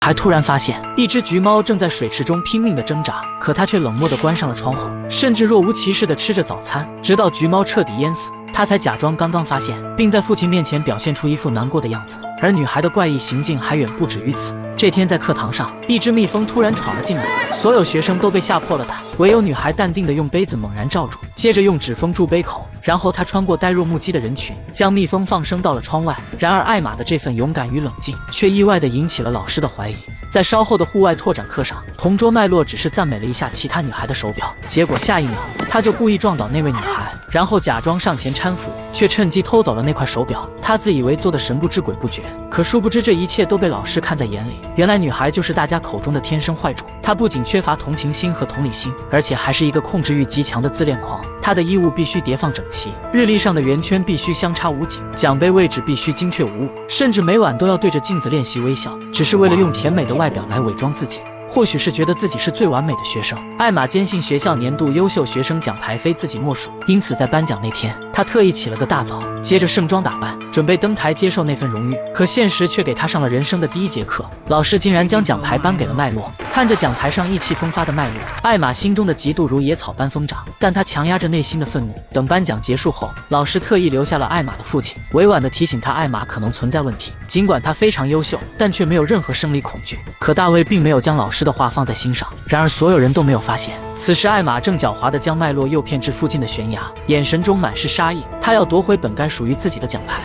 孩突然发现一只橘猫正在水池中拼命地挣扎，可她却冷漠地关上了窗户，甚至若无其事地吃着早餐，直到橘猫彻底淹死，她才假装刚刚发现，并在父亲面前表现出一副难过的样子。而女孩的怪异行径还远不止于此。这天在课堂上，一只蜜蜂突然闯了进来，所有学生都被吓破了胆，唯有女孩淡定地用杯子猛然罩住，接着用纸封住杯口，然后她穿过呆若木鸡的人群，将蜜蜂放生到了窗外。然而艾玛的这份勇敢与冷静，却意外地引起了老师的怀疑。在稍后的户外拓展课上，同桌麦洛只是赞美了一下其他女孩的手表，结果下一秒他就故意撞倒那位女孩，然后假装上前搀扶，却趁机偷走了那块手表。他自以为做的神不知鬼不觉，可殊不知这一切都被老师看在眼里。原来女孩就是大家口中的天生坏种，她不仅缺乏同情心和同理心，而且还是一个控制欲极强的自恋狂。她的衣物必须叠放整齐，日历上的圆圈必须相差无几，奖杯位置必须精确无误，甚至每晚都要对着镜子练习微笑，只是为了用甜美的外表来伪装自己。或许是觉得自己是最完美的学生，艾玛坚信学校年度优秀学生奖牌非自己莫属，因此在颁奖那天，她特意起了个大早，接着盛装打扮，准备登台接受那份荣誉。可现实却给她上了人生的第一节课，老师竟然将奖牌颁给了麦洛。看着讲台上意气风发的麦洛，艾玛心中的嫉妒如野草般疯长，但她强压着内心的愤怒。等颁奖结束后，老师特意留下了艾玛的父亲，委婉地提醒她艾玛可能存在问题，尽管她非常优秀，但却没有任何生理恐惧。可大卫并没有将老师的话放在心上，然而所有人都没有发现，此时艾玛正狡猾地将麦洛诱骗至附近的悬崖，眼神中满是杀意，她要夺回本该属于自己的奖牌。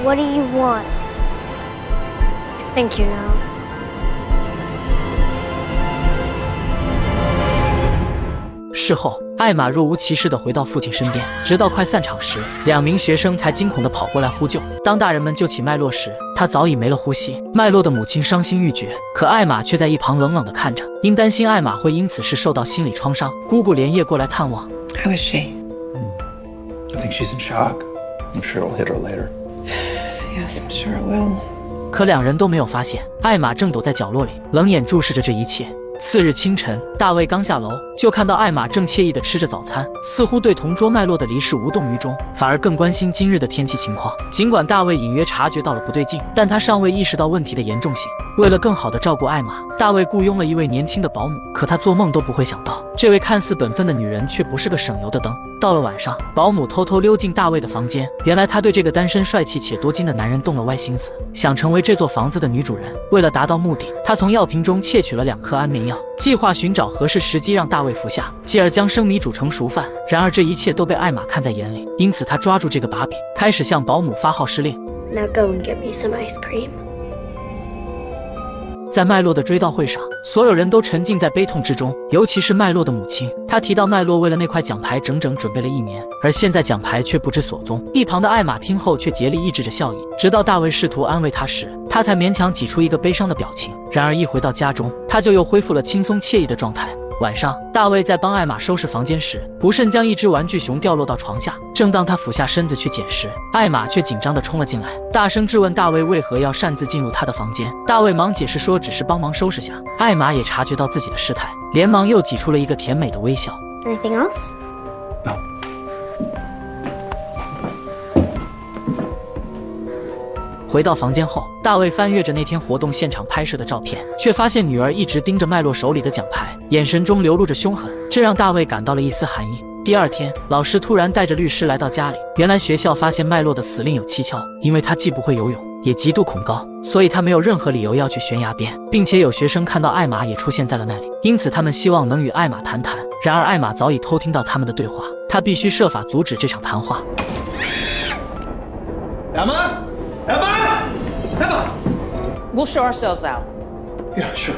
What do you want? I think you know. 事后，艾玛若无其事地回到父亲身边，直到快散场时，2名学生才惊恐地跑过来呼救。当大人们救起麦洛时，他早已没了呼吸。麦洛的母亲伤心欲绝，可艾玛却在一旁冷冷地看着。因担心艾玛会因此事受到心理创伤，姑姑连夜过来探望。How is she? I think she's in shock. I'm sure it'll hit her later. Yes, I'm sure it will. 可2人都没有发现，艾玛正躲在角落里，冷眼注视着这一切。次日清晨，大卫刚下楼，就看到艾玛正惬意地吃着早餐，似乎对同桌麦洛的离世无动于衷，反而更关心今日的天气情况。尽管大卫隐约察觉到了不对劲，但他尚未意识到问题的严重性。为了更好地照顾艾玛，大卫雇佣了一位年轻的保姆，可他做梦都不会想到，这位看似本分的女人却不是个省油的灯。到了晚上，保姆偷偷溜进大卫的房间，原来他对这个单身帅气且多金的男人动了歪心思，想成为这座房子的女主人。为了达到目的，他从药瓶中窃取了2颗安眠药，计划寻找合适时机让大卫服下，继而将生米煮成熟饭。然而这一切都被艾玛看在眼里，因此他抓住这个把柄，开始向保姆发号施令。 Now go and get me some ice cream. 在麦洛的追悼会上，所有人都沉浸在悲痛之中，尤其是麦洛的母亲。她提到麦洛为了那块奖牌整整准备了1年，而现在奖牌却不知所踪。一旁的艾玛听后却竭力抑制着笑意，直到大卫试图安慰她时，她才勉强挤出一个悲伤的表情。然而一回到家中，她就又恢复了轻松惬意的状态。晚上，大卫在帮艾玛收拾房间时，不慎将一只玩具熊掉落到床下。正当他俯下身子去捡时，艾玛却紧张地冲了进来，大声质问大卫为何要擅自进入他的房间。大卫忙解释说只是帮忙收拾下。艾玛也察觉到自己的失态，连忙又挤出了一个甜美的微笑。Anything else? No. 回到房间后，大卫翻阅着那天活动现场拍摄的照片，却发现女儿一直盯着麦洛手里的奖牌，眼神中流露着凶狠，这让大卫感到了一丝寒意。第2天，老师突然带着律师来到家里，原来学校发现麦洛的死另有蹊跷，因为他既不会游泳，也极度恐高，所以他没有任何理由要去悬崖边，并且有学生看到艾玛也出现在了那里，因此他们希望能与艾玛谈谈。然而艾玛早已偷听到他们的对话，她必须设法阻止这场谈话。Emma! We'll show ourselves out. Yeah, sure.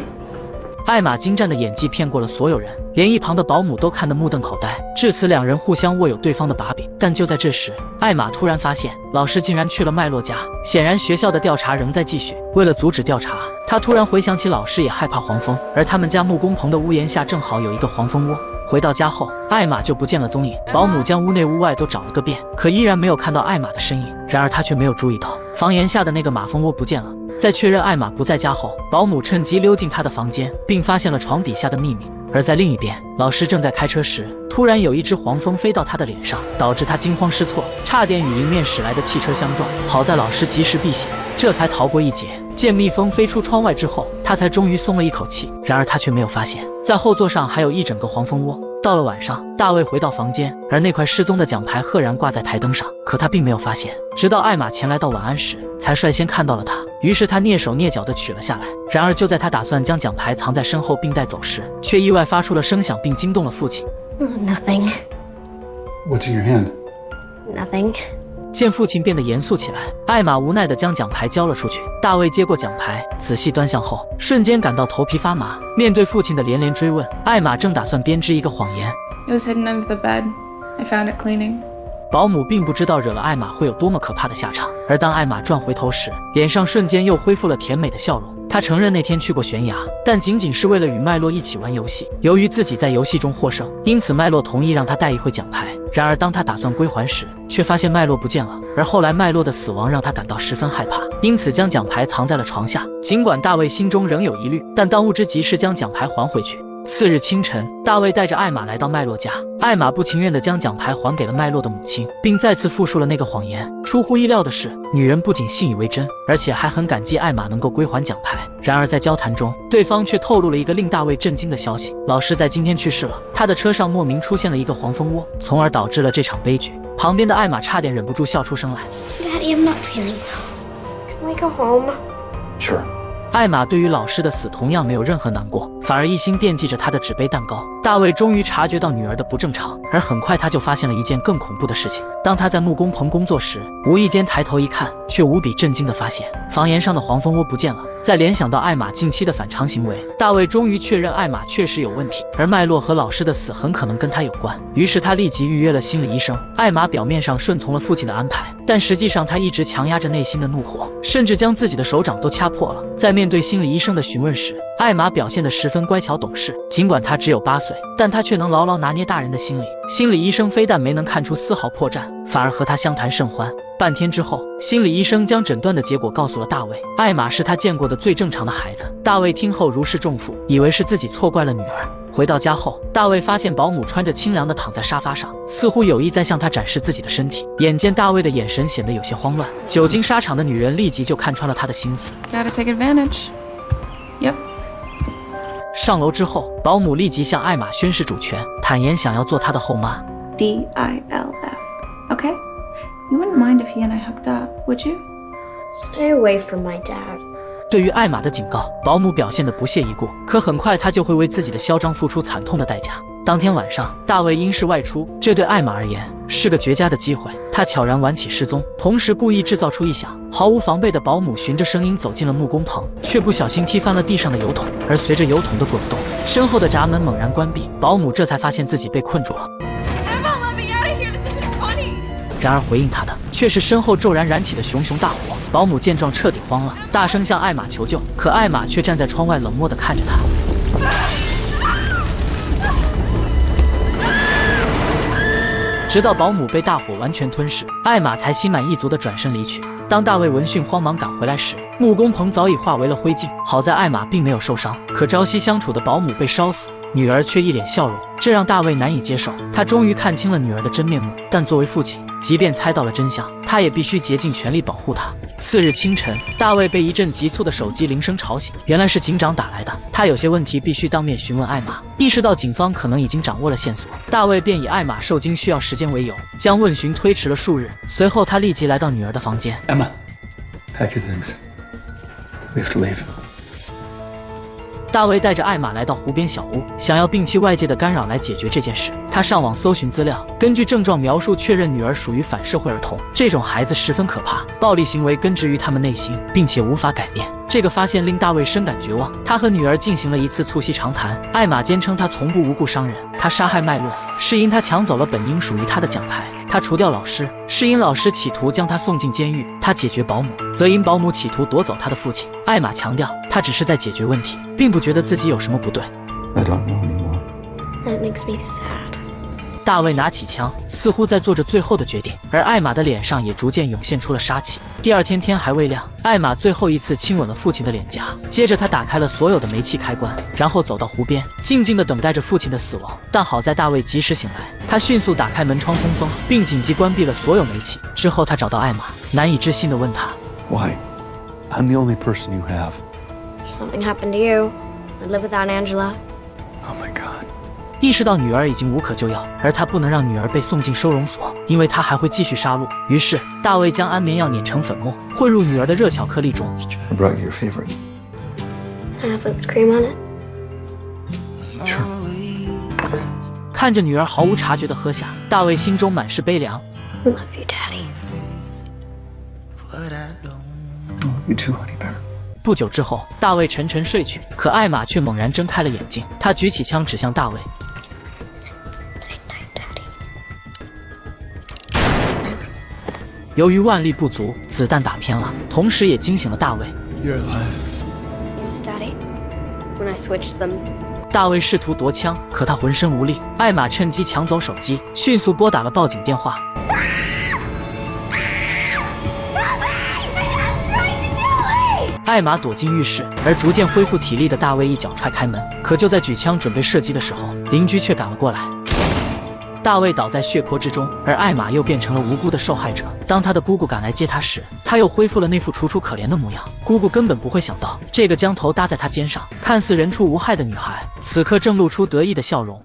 艾玛精湛的演技骗过了所有人，连一旁的保姆都看得目瞪口呆。至此，2人互相握有对方的把柄。但就在这时，艾玛突然发现，老师竟然去了麦洛家，显然学校的调查仍在继续。为了阻止调查，她突然回想起老师也害怕黄蜂，而他们家木工棚的屋檐下正好有一个黄蜂窝。回到家后，艾玛就不见了踪影。保姆将屋内屋外都找了个遍，可依然没有看到艾玛的身影。然而她却没有注意到房檐下的那个马蜂窝不见了。在确认艾玛不在家后，保姆趁机溜进她的房间，并发现了床底下的秘密。而在另一边，老师正在开车时，突然有一只黄蜂飞到他的脸上，导致他惊慌失措，差点与迎面驶来的汽车相撞。好在老师及时避险，这才逃过一劫。见蜜蜂飞出窗外之后，他才终于松了一口气。然而他却没有发现，在后座上还有一整个黄蜂窝。到了晚上，大卫回到房间，而那块失踪的奖牌赫然挂在台灯上，可他并没有发现，直到艾玛前来到晚安时，才率先看到了他。于是他蹑手蹑脚地取了下来。然而就在他打算将奖牌藏在身后并带走时，却意外发出了声响，并惊动了父亲。Nothing. What's in your hand? Nothing. 见父亲变得严肃起来，艾玛无奈地将奖牌交了出去。大卫接过奖牌，仔细端详后，瞬间感到头皮发麻。面对父亲的连连追问，艾玛正打算编织一个谎言。 It was hidden under the bed. I found it cleaning. 保姆并不知道惹了艾玛会有多么可怕的下场，而当艾玛转回头时，脸上瞬间又恢复了甜美的笑容。她承认那天去过悬崖，但仅仅是为了与麦洛一起玩游戏。由于自己在游戏中获胜，因此麦洛同意让她带一会奖牌。然而当她打算归还时，却发现麦洛不见了。而后来麦洛的死亡让她感到十分害怕，因此将奖牌藏在了床下。尽管大卫心中仍有疑虑，但当务之急是将奖牌还回去。次日清晨，大卫带着艾玛来到麦洛家。艾玛不情愿地将奖牌还给了麦洛的母亲，并再次复述了那个谎言。出乎意料的是，女人不仅信以为真，而且还很感激艾玛能够归还奖牌。然而在交谈中，对方却透露了一个令大卫震惊的消息：老师在今天去世了，他的车上莫名出现了一个黄蜂窝，从而导致了这场悲剧。旁边的艾玛差点忍不住笑出声来。 Daddy, I'm not feeling well. Can we go home? Sure. 艾玛对于老师的死同样没有任何难过，反而一心惦记着他的纸杯蛋糕。大卫终于察觉到女儿的不正常，而很快他就发现了一件更恐怖的事情。当他在木工棚工作时，无意间抬头一看，却无比震惊地发现房檐上的黄蜂窝不见了。再联想到艾玛近期的反常行为，大卫终于确认艾玛确实有问题，而麦洛和老师的死很可能跟他有关。于是他立即预约了心理医生。艾玛表面上顺从了父亲的安排，但实际上他一直强压着内心的怒火，甚至将自己的手掌都掐破了。在面对心理医生的询问时，艾玛表现得十分乖巧懂事。尽管她只有8岁，但她却能牢牢拿捏大人的心理。心理医生非但没能看出丝毫破绽，反而和她相谈甚欢。半天之后，心理医生将诊断的结果告诉了大卫。艾玛是他见过的最正常的孩子。大卫听后如释重负，以为是自己错怪了女儿。回到家后，大卫发现保姆穿着清凉的躺在沙发上，似乎有意在向他展示自己的身体。眼见大卫的眼神显得有些慌乱，久经沙场的女人立即就看穿了他的心思。 Gotta take advantage. Yep. 上楼之后，保姆立即向艾玛宣誓主权，坦言想要做她的后妈。 DILF. Okay? You wouldn't mind if he and I hooked up, would you? Stay away from my dad. 对于艾玛的警告，保姆表现得不屑一顾，可很快她就会为自己的嚣张付出惨痛的代价。当天晚上，大卫因事外出，这对艾玛而言是个绝佳的机会。他悄然晚起失踪，同时故意制造出异响。毫无防备的保姆循着声音走进了木工棚，却不小心踢翻了地上的油桶。而随着油桶的滚动，身后的闸门猛然关闭，保姆这才发现自己被困住了。Emma, let me out of here. This isn't funny. 然而回应他的却是身后骤然燃起的熊熊大火。保姆见状彻底慌了，大声向艾玛求救，可艾玛却站在窗外冷漠地看着他。直到保姆被大火完全吞噬，艾玛才心满意足地转身离去。当大卫闻讯慌忙赶回来时，木工棚早已化为了灰烬。好在艾玛并没有受伤，可朝夕相处的保姆被烧死，女儿却一脸笑容，这让大卫难以接受。他终于看清了女儿的真面目，但作为父亲，即便猜到了真相，他也必须竭尽全力保护她。次日清晨，大卫被一阵急促的手机铃声吵醒，原来是警长打来的。他有些问题必须当面询问艾玛。意识到警方可能已经掌握了线索，大卫便以艾玛受惊需要时间为由，将问询推迟了数日。随后他立即来到女儿的房间。 Emma, pack your things. We have to leave. 大卫带着艾玛来到湖边小屋，想要摒弃外界的干扰来解决这件事。他上网搜寻资料，根据症状描述确认女儿属于反社会儿童。这种孩子十分可怕，暴力行为根植于他们内心，并且无法改变。这个发现令大卫深感绝望。他和女儿进行了一次促膝长谈。艾玛坚称他从不无故伤人，他杀害麦洛是因他抢走了本应属于他的奖牌，他除掉老师是因老师企图将他送进监狱，他解决保姆则因保姆企图夺走他的父亲。艾玛强调，他只是在解决问题，并不觉得自己有什么不对。 I don't know anymore. That makes me sad. 大卫拿起枪，似乎在做着最后的决定，而艾玛的脸上也逐渐涌现出了杀气。第二天天还未亮，艾玛最后一次亲吻了父亲的脸颊，接着她打开了所有的煤气开关，然后走到湖边，静静地等待着父亲的死亡。但好在大卫及时醒来，他迅速打开门窗通风，并紧急关闭了所有煤气。之后他找到艾玛，难以置信地问她 Why? I'm the only person you have. If something happened to you, I'd live without Angela. Oh my god. 意识到女儿已经无可救药，而他不能让女儿被送进收容所，因为他还会继续杀戮。于是大卫将安眠药碾成粉末，混入女儿的热巧克力中。 I brought you your favorite. Can I have whipped cream on it? Sure. 看着女儿毫无察觉地喝下，大卫心中满是悲凉。 I love you, Daddy. I love you too, honey bear. 不久之后，大卫沉沉睡去，可艾玛却猛然睁开了眼睛，她举起枪指向大卫。由于腕力不足，子弹打偏了，同时也惊醒了大卫。 You're alive. Yes, Daddy. When I switched them. 大卫试图夺枪，可他浑身无力。艾玛趁机抢走手机，迅速拨打了报警电话。艾玛躲进浴室，而逐渐恢复体力的大卫一脚踹开门，可就在举枪准备射击的时候，邻居却赶了过来。大卫倒在血泊之中，而艾玛又变成了无辜的受害者。当他的姑姑赶来接他时，他又恢复了那副楚楚可怜的模样。姑姑根本不会想到，这个将头搭在他肩上，看似人畜无害的女孩，此刻正露出得意的笑容。